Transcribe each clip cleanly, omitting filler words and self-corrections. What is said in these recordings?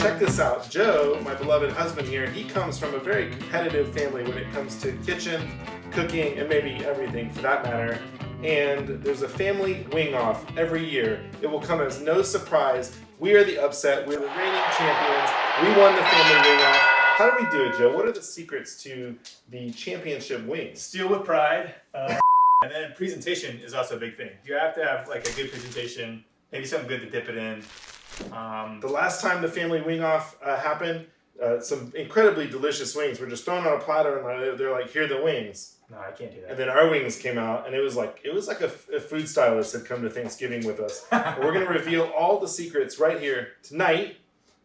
check this out. Joe, my beloved husband here, he comes from a very competitive family when it comes to kitchen, cooking, and maybe everything for that matter. And there's a family wing-off every year. It will come as no surprise. We are the upset. We're the reigning champions. We won the family wing-off. How do we do it, Joe? What are the secrets to the championship wings? Steal with pride. And then presentation is also a big thing. You have to have like a good presentation, maybe something good to dip it in. The last time the family wing-off happened, some incredibly delicious wings were just thrown on a platter, and they're like, "Here are the wings." No, I can't do that. And then our wings came out, and it was like a food stylist had come to Thanksgiving with us. We're going to reveal all the secrets right here tonight.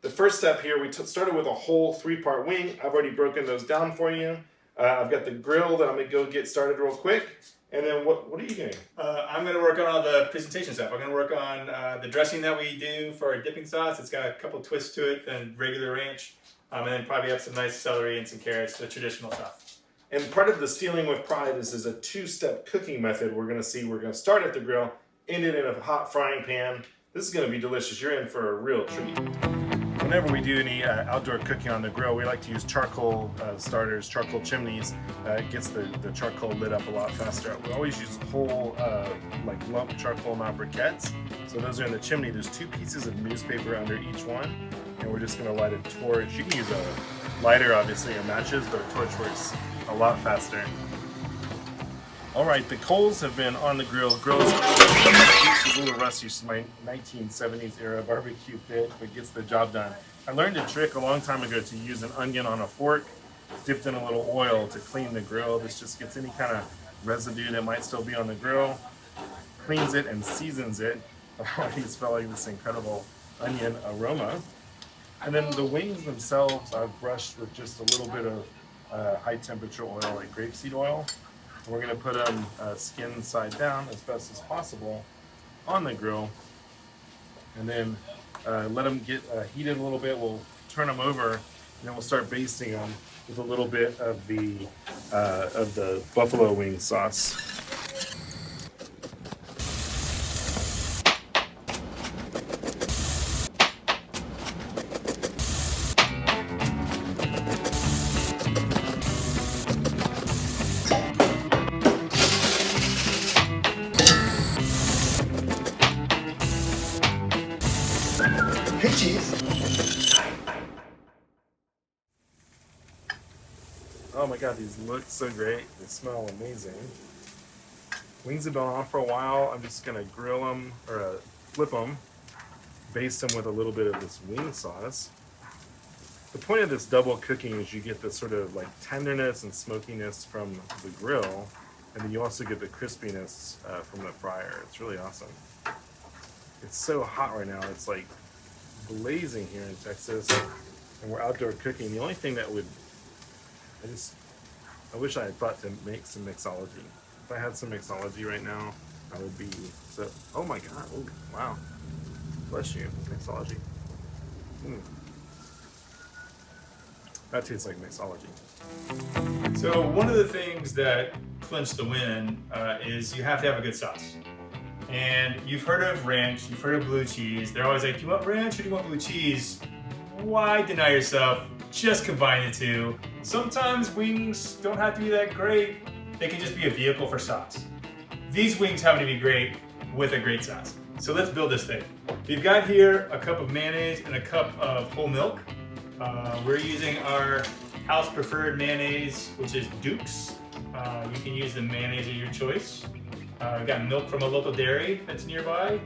The first step here, we started with a whole 3-part wing. I've already broken those down for you. I've got the grill that I'm going to go get started real quick. And then what are you doing? I'm going to work on all the presentation stuff. I'm going to work on the dressing that we do for our dipping sauce. It's got a couple twists to it than regular ranch. And then probably have some nice celery and some carrots, the traditional stuff. And part of the stealing with pride is a 2-step cooking method we're going to see. We're going to start at the grill, end it in a hot frying pan. This is going to be delicious. You're in for a real treat. Whenever we do any outdoor cooking on the grill, we like to use charcoal starters, charcoal chimneys. It gets the charcoal lit up a lot faster. We always use whole like lump charcoal, not briquettes. So those are in the chimney. There's 2 pieces of newspaper under each one. And we're just going to light a torch. You can use a lighter, obviously, or matches, but a torch works a lot faster. All right, the coals have been on the grill. Grill's a little rusty. It's my 1970s era barbecue pit, but gets the job done. I learned a trick a long time ago to use an onion on a fork, dipped in a little oil to clean the grill. This just gets any kind of residue that might still be on the grill, cleans it and seasons it. I've already smelling this incredible onion aroma. And then the wings themselves I've brushed with just a little bit of high temperature oil, like grapeseed oil. We're going to put them skin side down as best as possible on the grill, and then let them get heated a little bit. We'll turn them over, and then we'll start basting them with a little bit of the buffalo wing sauce. Hey, cheese. Oh my god, these look so great. They smell amazing. Wings have been on for a while. I'm just gonna grill them, or flip them, baste them with a little bit of this wing sauce. The point of this double cooking is you get this sort of like tenderness and smokiness from the grill, and then you also get the crispiness from the fryer. It's really awesome. It's so hot right now. It's like blazing here in Texas, and we're outdoor cooking. The only thing that would, I wish I had thought to make some mixology. If I had some mixology right now, I would be so, oh my god, oh, wow. Bless you, mixology. That tastes like mixology. So one of the things that clinch the win is you have to have a good sauce. And you've heard of ranch, you've heard of blue cheese. They're always like, do you want ranch or do you want blue cheese? Why deny yourself? Just combine the two. Sometimes wings don't have to be that great. They can just be a vehicle for sauce. These wings happen to be great with a great sauce. So let's build this thing. We've got here a cup of mayonnaise and a cup of whole milk. We're using our house preferred mayonnaise, which is Duke's. You can use the mayonnaise of your choice. We've got milk from a local dairy that's nearby.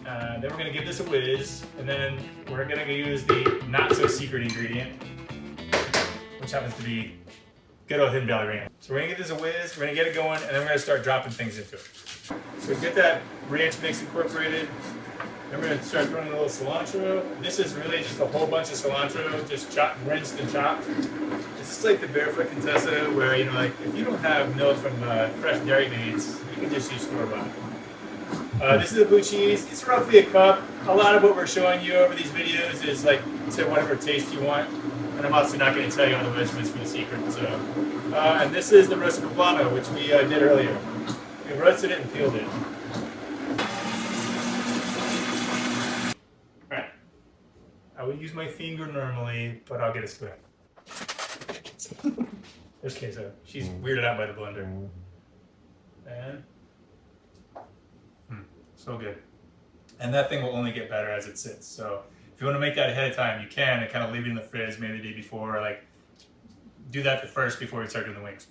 Then we're going to give this a whiz, and then we're going to use the not so secret ingredient, which happens to be good old Hidden Valley Ranch. So we're going to give this a whiz, we're going to get it going, and then we're going to start dropping things into it. So we get that ranch mix incorporated. Then we're going to start throwing a little cilantro. This is really just a whole bunch of cilantro, just chopped, rinsed and chopped. This is like the Barefoot Contessa, where, you know, like if you don't have milk from fresh Dairy Maids, you can just use store-bought. This is a blue cheese. It's roughly a cup. A lot of what we're showing you over these videos is like to whatever taste you want. And I'm also not going to tell you all the measurements for the secret. So, and this is the roasted poblano, which we did earlier. We roasted it and peeled it. would use my finger normally, but I'll get a spoon. There's queso. She's weirded out by the blender. And so good. And that thing will only get better as it sits. So if you want to make that ahead of time, you can, and kind of leave it in the fridge maybe the day before, like do that first before we start doing the wings.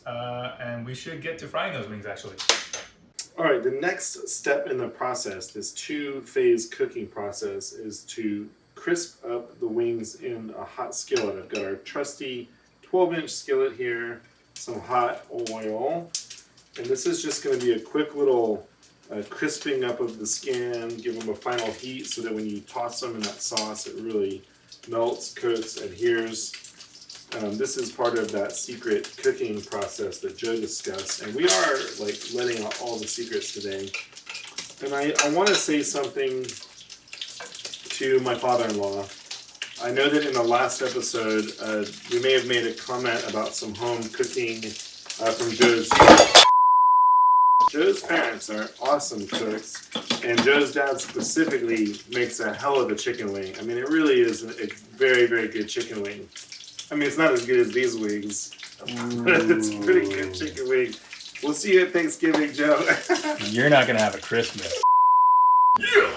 And we should get to frying those wings actually. All right, the next step in the process, this 2-phase cooking process, is to crisp up the wings in a hot skillet. I've got our trusty 12-inch skillet here, some hot oil, and this is just going to be a quick little crisping up of the skin, give them a final heat so that when you toss them in that sauce, it really melts, coats, adheres. This is part of that secret cooking process that Joe discussed, and we are like letting out all the secrets today. And I want to say something to my father-in-law. I know that in the last episode, we may have made a comment about some home cooking from Joe's. Joe's parents are awesome cooks, and Joe's dad specifically makes a hell of a chicken wing. I mean, it really is a very, very good chicken wing. I mean, it's not as good as these wings, but it's a pretty good chicken wing. We'll see you at Thanksgiving, Joe. You're not going to have a Christmas. Yeah!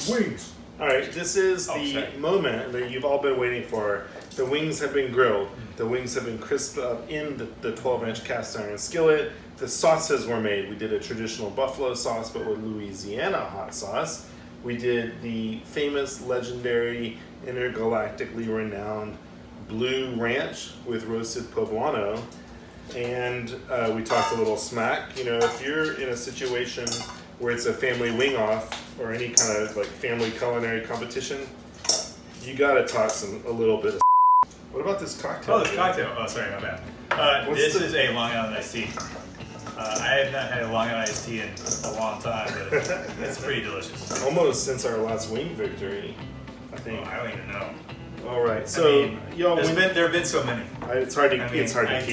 Wings! Alright, this is the moment that you've all been waiting for. The wings have been grilled. The wings have been crisped up in the 12-inch cast iron skillet. The sauces were made. We did a traditional buffalo sauce, but with Louisiana hot sauce. We did the famous, legendary, intergalactically renowned Bleu Ranch with roasted poblano. And we talked a little smack. You know, if you're in a situation where it's a family wing off or any kind of like family culinary competition, you gotta talk a little bit of. What about this cocktail? Oh, this cocktail. Oh, sorry, my bad. This is a Long Island iced tea. I have not had a Long Island iced tea in a long time, but it's pretty delicious. Almost since our last wing victory, I think. Oh, I don't even know. All right, so y'all, there have been so many. It's hard to keep track.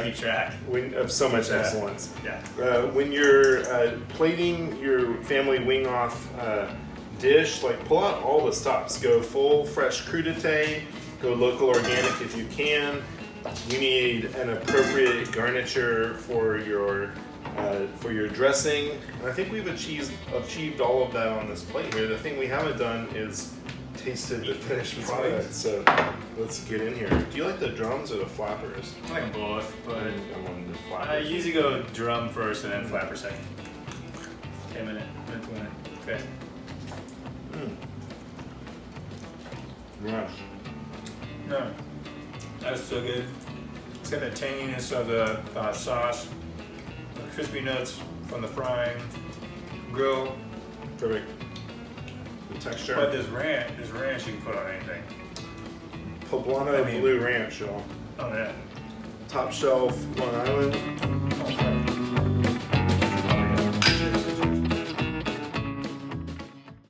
Keep track Of so much excellence. Yeah. When you're plating your family wing off dish, like pull out all the stops. Go full fresh crudité. Go local organic if you can. You need an appropriate garniture for your dressing. And I think we've achieved all of that on this plate here. The thing we haven't done is tasted the finished product. So let's get in here. Do you like the drums or the flappers? I like them both, but I wanted the flappers. I usually go drum first and then flapper second. Okay, a minute. Okay. Gosh. No, that's so good. It's got the tanginess of the sauce, the crispy nuts from the frying, grill. Perfect. The texture. But this ranch you can put on anything. Poblano Bleu Ranch, y'all. Oh yeah. Top shelf, Long Island. Oh,